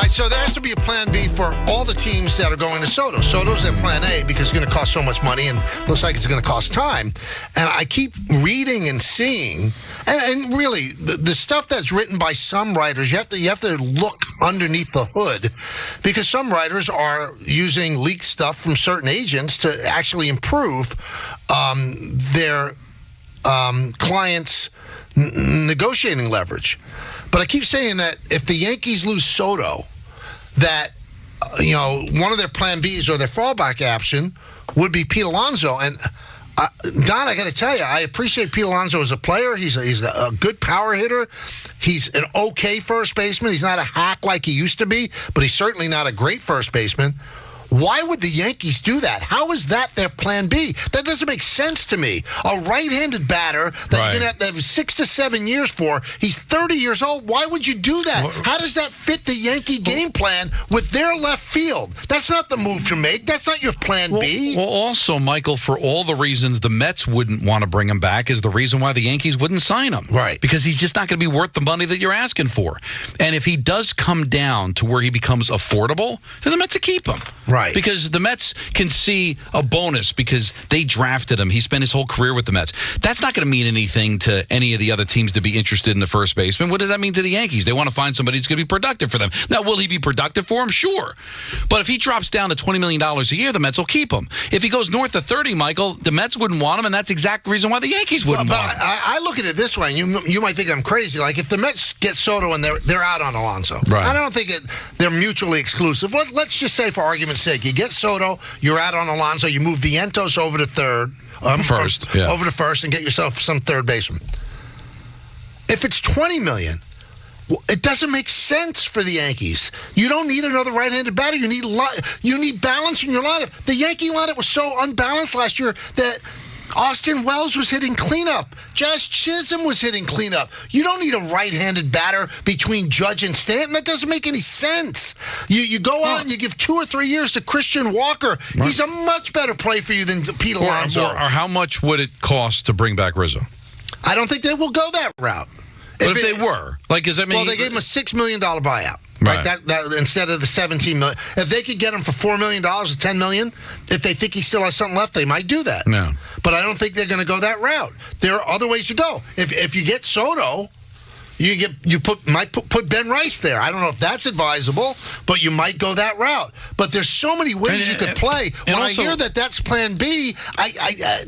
right, so there has to be a plan B for all the teams that are going to Soto. Soto's at plan A because it's going to cost so much money and looks like it's going to cost time. And I keep reading and seeing, and really, the stuff that's written by some writers, you have to look underneath the hood because some writers are using leaked stuff from certain agents to actually improve their clients' negotiating leverage. But I keep saying that if the Yankees lose Soto, that one of their plan Bs or their fallback option would be Pete Alonso. And Don, I got to tell you, I appreciate Pete Alonso as a player. He's a good power hitter. He's an okay first baseman. He's not a hack like he used to be, but he's certainly not a great first baseman. Why would the Yankees do that? How is that their plan B? That doesn't make sense to me. A right-handed batter that you're going to have 6 to 7 years for, he's 30 years old. Why would you do that? How does that fit the Yankee game plan with their left field? That's not the move to make. That's not your plan B. Well, also, Michael, for all the reasons the Mets wouldn't want to bring him back is the reason why the Yankees wouldn't sign him. Right. Because he's just not going to be worth the money that you're asking for. And if he does come down to where he becomes affordable, then the Mets will keep him. Right. Because the Mets can see a bonus because they drafted him. He spent his whole career with the Mets. That's not going to mean anything to any of the other teams to be interested in the first baseman. What does that mean to the Yankees? They want to find somebody who's going to be productive for them. Now, will he be productive for them? Sure. But if he drops down to $20 million a year, the Mets will keep him. If he goes north of 30, Michael, the Mets wouldn't want him, and that's the exact reason why the Yankees wouldn't want him. I look at it this way, and you might think I'm crazy. Like, if the Mets get Soto and they're out on Alonso, right. I don't think they're mutually exclusive. Let's just say, for argument's sake, you get Soto, you're out on Alonso, you move Vientos over to third, over to first, and get yourself some third baseman. If it's $20 million, it doesn't make sense for the Yankees. You don't need another right-handed batter. You need balance in your lineup. The Yankee lineup was so unbalanced last year that Austin Wells was hitting cleanup. Josh Chisholm was hitting cleanup. You don't need a right-handed batter between Judge and Stanton. That doesn't make any sense. You go out and you give 2 or 3 years to Christian Walker. Right. He's a much better play for you than Pete Alonso. Or how much would it cost to bring back Rizzo? I don't think they will go that route. But if they were, does that mean? Well, they gave him a $6 million buyout. Right. That instead of the $17 million. If they could get him for $4 million or $10 million, if they think he still has something left, they might do that. No. But I don't think they're going to go that route. There are other ways to go. If you get Soto, might put Ben Rice there. I don't know if that's advisable, but you might go that route. But there's so many ways you could play. When I hear that's plan B,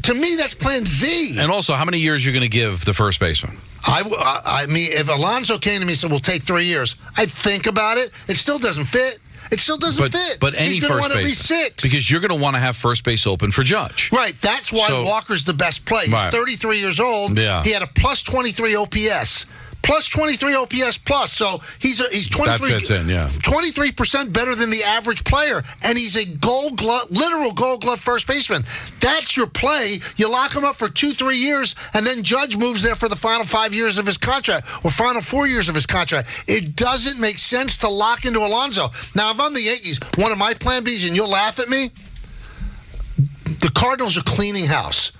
to me that's plan Z. And also, how many years you're going to give the first baseman? I mean, if Alonso came to me and said, we'll take 3 years, I'd think about it. It still doesn't fit. It still doesn't fit. But any He's going to first want at least 6. Because you're going to want to have first base open for Judge. Right. That's why Walker's the best play. He's 33 years old. Yeah. He had a plus 23 OPS. Plus 23 OPS plus. So he's 23. That fits in, yeah. 23% better than the average player. And he's a literal gold glove first baseman. That's your play. You lock him up for 2-3 years, and then Judge moves there for the final 5 years of his contract or final 4 years of his contract. It doesn't make sense to lock into Alonso. Now, if I'm the Yankees, one of my plan Bs, and you'll laugh at me, the Cardinals are cleaning house.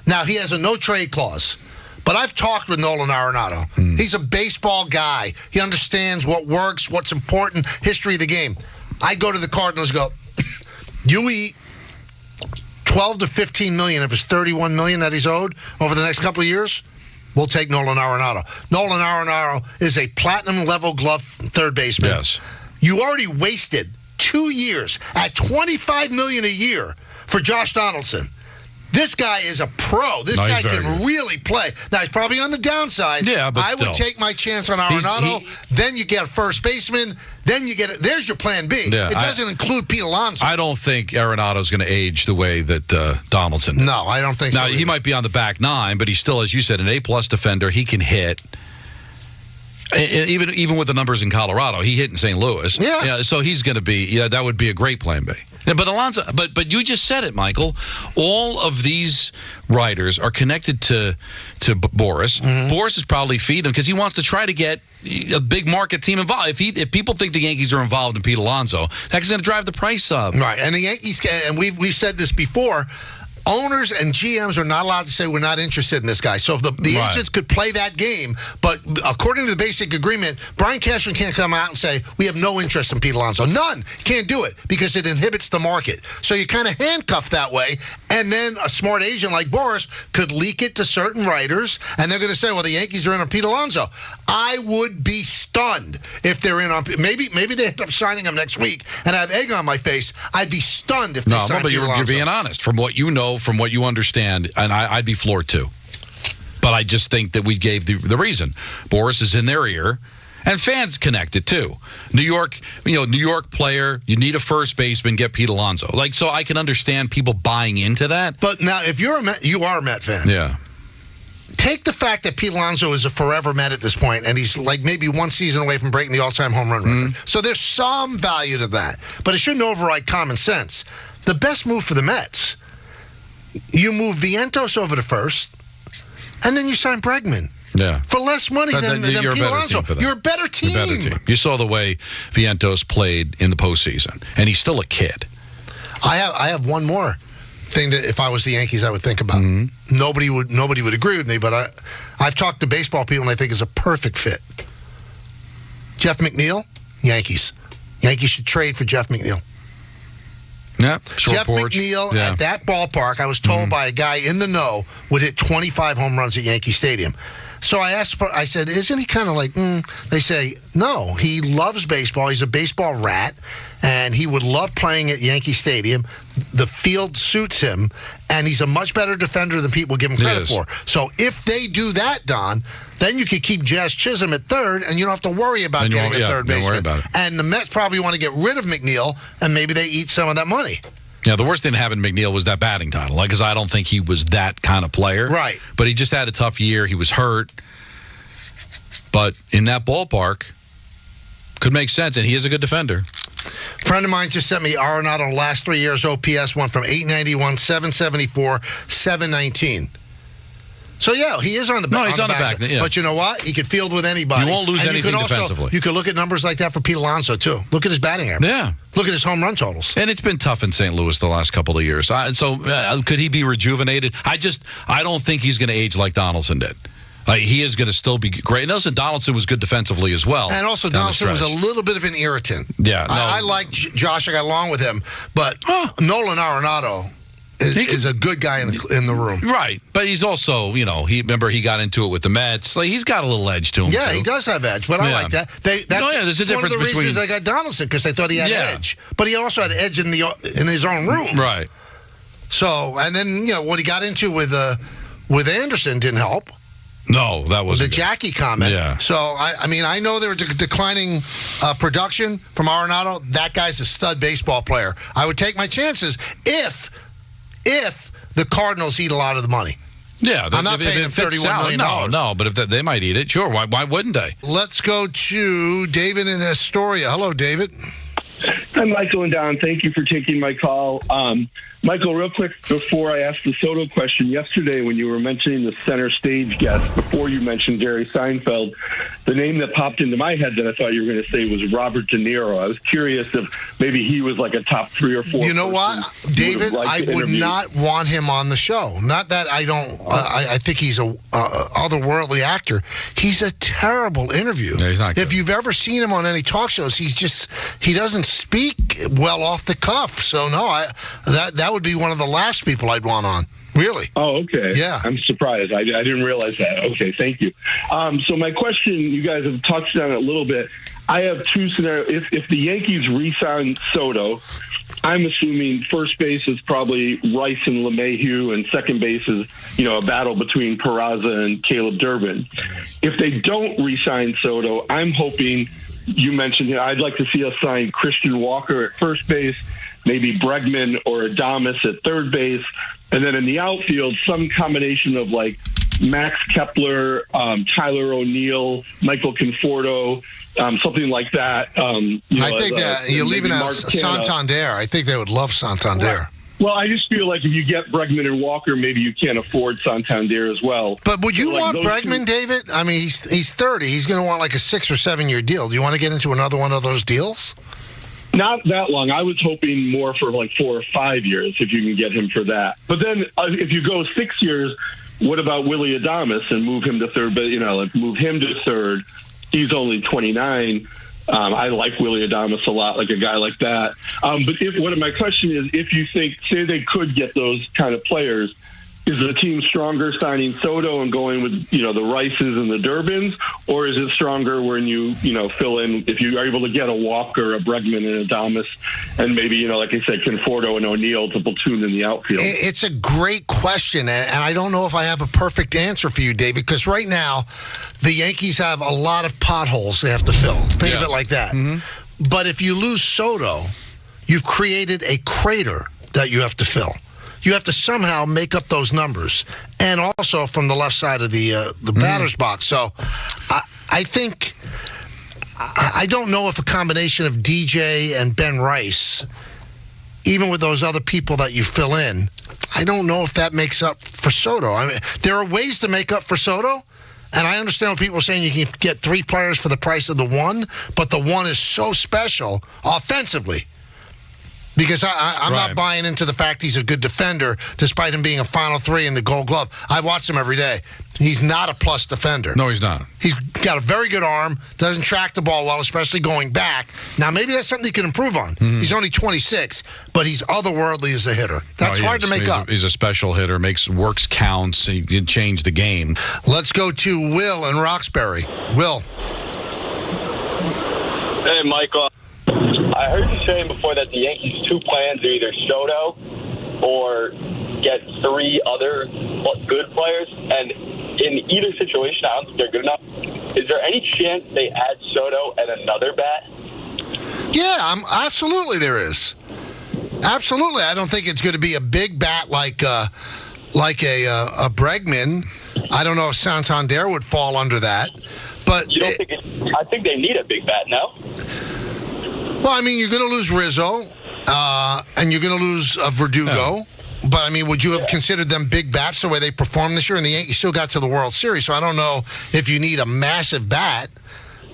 Now, he has a no-trade clause. But I've talked with Nolan Arenado. He's a baseball guy. He understands what works, what's important, history of the game. I go to the Cardinals and go, you eat $12 to $15 million of his $31 million that he's owed over the next couple of years, we'll take Nolan Arenado. Nolan Arenado is a platinum-level glove third baseman. Yes. You already wasted 2 years at $25 million a year for Josh Donaldson. This guy is a pro. This guy can really play. Now, he's probably on the downside. Yeah, but I would take my chance on Arenado. Then you get a first baseman. Then you get it. There's your plan B. Yeah, it doesn't include Pete Alonso. I don't think Arenado's going to age the way that Donaldson did. No, I don't think so. Now, he might be on the back nine, but he's still, as you said, an A-plus defender. He can hit. Even with the numbers in Colorado, he hit in St. Louis. Yeah. So he's going to be. Yeah, that would be a great plan B. Yeah, but Alonso. But you just said it, Michael. All of these writers are connected to Boris. Mm-hmm. Boris is probably feeding him because he wants to try to get a big market team involved. If people think the Yankees are involved in Pete Alonso, that's going to drive the price up. Right. And the Yankees. And we've said this before. owners and GMs are not allowed to say we're not interested in this guy. So if the agents could play that game, but according to the basic agreement, Brian Cashman can't come out and say we have no interest in Pete Alonso. None. Can't do it because it inhibits the market. So you kind of handcuff that way, and then a smart agent like Boris could leak it to certain writers, and they're going to say, well, the Yankees are in on Pete Alonso. I would be stunned if they're in on maybe they end up signing him next week, and I have egg on my face. I'd be stunned if they signed Pete Alonso. You're being honest. From what you know, from what you understand, and I'd be floored too. But I just think that we gave the reason. Boris is in their ear, and fans connected too. New York player, you need a first baseman, get Pete Alonso. So I can understand people buying into that. But now, if you are a Met fan. Yeah. Take the fact that Pete Alonso is a forever Met at this point, and he's like maybe one season away from breaking the all-time home run record. So there's some value to that. But it shouldn't override common sense. The best move for the Mets, you move Vientos over to first, and then you sign Bregman. Yeah. For less money than Pete Alonso. You're a better team. You saw the way Vientos played in the postseason, and he's still a kid. I have one more thing that if I was the Yankees I would think about. Nobody would agree with me, but I've talked to baseball people and I think it's a perfect fit. Jeff McNeil, Yankees. Yankees should trade for Jeff McNeil. Yeah, Jeff McNeil at that ballpark, I was told by a guy in the know, would hit 25 home runs at Yankee Stadium. So I said, isn't he kind of like, They say, no, he loves baseball. He's a baseball rat, and he would love playing at Yankee Stadium. The field suits him, and he's a much better defender than people give him credit for. So if they do that, Don, then you could keep Jazz Chisholm at third, and you don't have to worry about getting a third baseman. And the Mets probably want to get rid of McNeil, and maybe they eat some of that money. Yeah, the worst thing to happen to McNeil was that batting title, because I don't think he was that kind of player. Right. But he just had a tough year. He was hurt. But in that ballpark, could make sense, and he is a good defender. A friend of mine just sent me Arenado last 3 years OPS went from 891, 774, 719. So, yeah, he is on the back. No, he's on the back. Yeah. But you know what? He could field with anybody. You won't lose anything defensively. You could look at numbers like that for Pete Alonso, too. Look at his batting average. Yeah. Look at his home run totals. And it's been tough in St. Louis the last couple of years. Could he be rejuvenated? I don't think he's going to age like Donaldson did. He is going to still be great. Nelson Donaldson was good defensively as well. And also, Donaldson was a little bit of an irritant. Yeah. No. I like Josh. I got along with him. But Nolan Arenado is a good guy in the room. Right. But he's also, remember he got into it with the Mets. He's got a little edge to him, Yeah, too. He does have edge. But I like that. There's a difference one of the reasons I got Donaldson, because they thought he had edge. But he also had edge in his own room. Right. So, and then, what he got into with Anderson didn't help. No, that was the Jackie comment. Yeah. So I know there was declining production from Arenado. That guy's a stud baseball player. I would take my chances if the Cardinals eat a lot of the money. Yeah, I'm not paying them $31 million. No, but if they might eat it, sure. Why wouldn't they? Let's go to David in Astoria. Hello, David. Hi, Michael and Don. Thank you for taking my call. Michael, real quick, before I ask the Soto question, yesterday when you were mentioning the center stage guest, before you mentioned Jerry Seinfeld, the name that popped into my head that I thought you were going to say was Robert De Niro. I was curious if maybe he was like a top 3 or 4. You know what, David? I would not want him on the show. Not that I don't. I think he's a otherworldly actor. He's a terrible interview. No, he's not good. If you've ever seen him on any talk shows, he doesn't speak well off the cuff. So no, that would be one of the last people I'd want on. Really? Oh, okay. Yeah. I'm surprised. I didn't realize that. Okay, thank you. So my question, you guys have touched on it a little bit. I have two scenarios. If the Yankees re-sign Soto, I'm assuming first base is probably Rice and LeMahieu, and second base is, a battle between Peraza and Caleb Durbin. If they don't re-sign Soto, I'm hoping, you mentioned, I'd like to see us sign Christian Walker at first base, maybe Bregman or Adames at third base, and then in the outfield, some combination of like Max Kepler, Tyler O'Neill, Michael Conforto, something like that. I think that you're leaving out Santander. I think they would love Santander. Well, I just feel like if you get Bregman and Walker, maybe you can't afford Santander as well. But would you want Bregman, David? I mean, he's 30. He's going to want like a 6 or 7 year deal. Do you want to get into another one of those deals? Not that long. I was hoping more for like 4 or 5 years if you can get him for that. But then if you go 6 years, what about Willie Adames and move him to third? But move him to third. He's only 29. I like Willie Adames a lot, like a guy like that. But my question is, if you say they could get those kind of players, is the team stronger signing Soto and going with, the Rices and the Durbins, or is it stronger when you fill in, if you are able to get a Walker, a Bregman, and a Adames, and maybe, like I said, Conforto and O'Neill to platoon in the outfield? It's a great question, and I don't know if I have a perfect answer for you, David, because right now the Yankees have a lot of potholes they have to fill. Think of it like that. Mm-hmm. But if you lose Soto, you've created a crater that you have to fill. You have to somehow make up those numbers, and also from the left side of the batter's box. So I think I don't know if a combination of DJ and Ben Rice, even with those other people that you fill in, I don't know if that makes up for Soto. I mean, there are ways to make up for Soto, and I understand what people are saying. You can get 3 players for the price of the one, but the one is so special offensively. Because I'm not buying into the fact he's a good defender, despite him being a Final 3 in the Gold Glove. I watch him every day. He's not a plus defender. No, he's not. He's got a very good arm, doesn't track the ball well, especially going back. Now, maybe that's something he can improve on. Mm-hmm. He's only 26, but he's otherworldly as a hitter. That's hard to make up. He's a special hitter, works counts, he can change the game. Let's go to Will in Roxbury. Will. Hey, Michael. I heard you saying before that the Yankees' 2 plans are either Soto or get 3 other good players. And in either situation, I don't think they're good enough. Is there any chance they add Soto and another bat? Yeah, absolutely there is. Absolutely. I don't think it's going to be a big bat like a Bregman. I don't know if Santander would fall under that. But you don't think I think they need a big bat, no? Well, I mean, you're going to lose Rizzo, and you're going to lose Verdugo. Yeah. But, I mean, would you have considered them big bats the way they performed this year? And the Yankees still got to the World Series, so I don't know if you need a massive bat.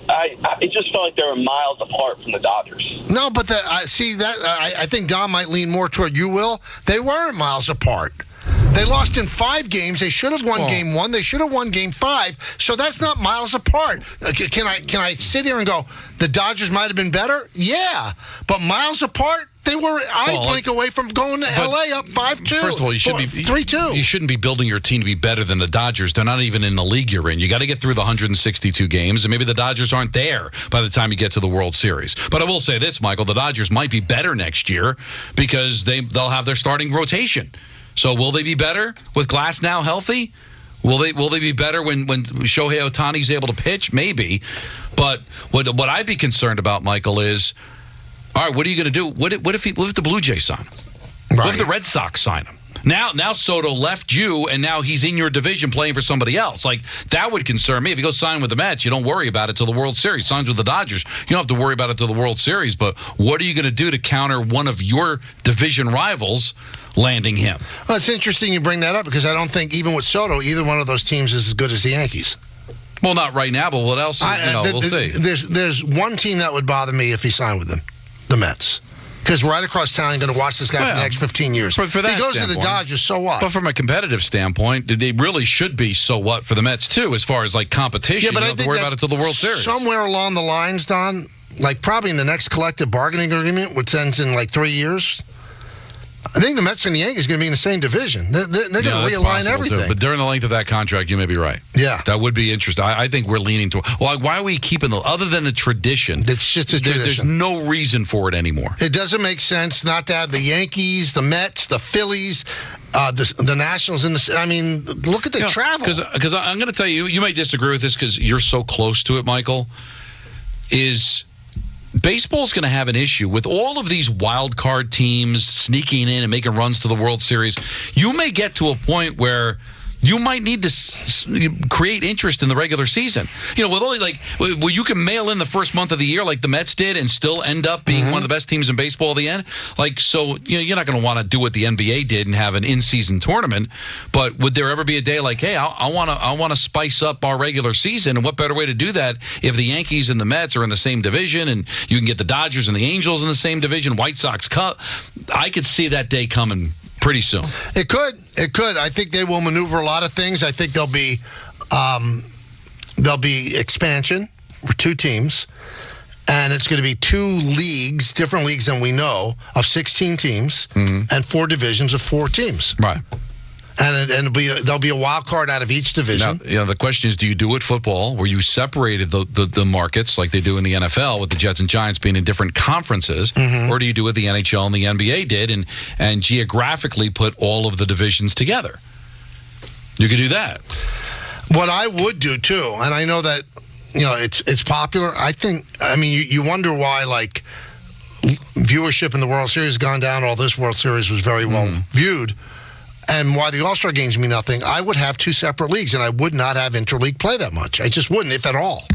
It just felt like they were miles apart from the Dodgers. No, but I think Don might lean more toward you, Will. They weren't miles apart. They lost in 5 games. They should have won Game 1. They should have won Game 5. So that's not miles apart. Can I sit here and go, the Dodgers might have been better? Yeah. But miles apart? They were blink away from going to L.A. up 5-2. First of all, you should be 3-2. You shouldn't be building your team to be better than the Dodgers. They're not even in the league you're in. You got to get through the 162 games, and maybe the Dodgers aren't there by the time you get to the World Series. But I will say this, Michael, the Dodgers might be better next year because they'll have their starting rotation. So will they be better with Glass now healthy? Will they be better when Shohei Ohtani's able to pitch? Maybe. But what I'd be concerned about, Michael, is, all right, what are you going to do? What if the Blue Jays sign him? Right. What if the Red Sox sign him? Now Soto left you, and now he's in your division playing for somebody else. Like, that would concern me. If he goes sign with the Mets, you don't worry about it till the World Series. Signs with the Dodgers, you don't have to worry about it till the World Series. But what are you going to do to counter one of your division rivals landing him? Well, it's interesting you bring that up because I don't think even with Soto, either one of those teams is as good as the Yankees. Well, not right now, but what else? We'll see. There's one team that would bother me if he signed with them, the Mets. Because right across town, you're going to watch this guy for the next 15 years. For that if he goes to the Dodgers, so what? But from a competitive standpoint, they really should be so what for the Mets, too, as far as like competition. Yeah, but you don't have to worry about it till the World Series. Somewhere along the lines, Don, like probably in the next collective bargaining agreement, which ends in like 3 years, I think the Mets and the Yankees are going to be in the same division. They're going to realign everything. Too. But during the length of that contract, you may be right. Yeah. That would be interesting. I think we're leaning toward. Well, why are we keeping other than a tradition? It's just a tradition. There's no reason for it anymore. It doesn't make sense not to have the Yankees, the Mets, the Phillies, the Nationals. I mean, look at the travel. Because I'm going to tell you, you may disagree with this because you're so close to it, Michael, is baseball's going to have an issue with all of these wild card teams sneaking in and making runs to the World Series. You may get to a point where you might need to create interest in the regular season. With only where you can mail in the first month of the year like the Mets did and still end up being one of the best teams in baseball at the end. So you're not going to want to do what the NBA did and have an in-season tournament. But would there ever be a day like, hey, I want to spice up our regular season? And what better way to do that if the Yankees and the Mets are in the same division, and you can get the Dodgers and the Angels in the same division, White Sox Cup? I could see that day coming pretty soon. It could. I think they will maneuver a lot of things. I think there'll be expansion for 2 teams, and it's going to be 2 leagues, different leagues than we know, of 16 teams, and 4 divisions of 4 teams. Right. And there'll be a wild card out of each division. Now, the question is, do you do it football where you separated the markets like they do in the NFL with the Jets and Giants being in different conferences, or do you do what the NHL and the NBA did and geographically put all of the divisions together? You could do that. What I would do too, and I know that it's popular. You wonder why viewership in the World Series has gone down. All this World Series was very well viewed. And why the All-Star games mean nothing, I would have 2 separate leagues, and I would not have interleague play that much. I just wouldn't, if at all.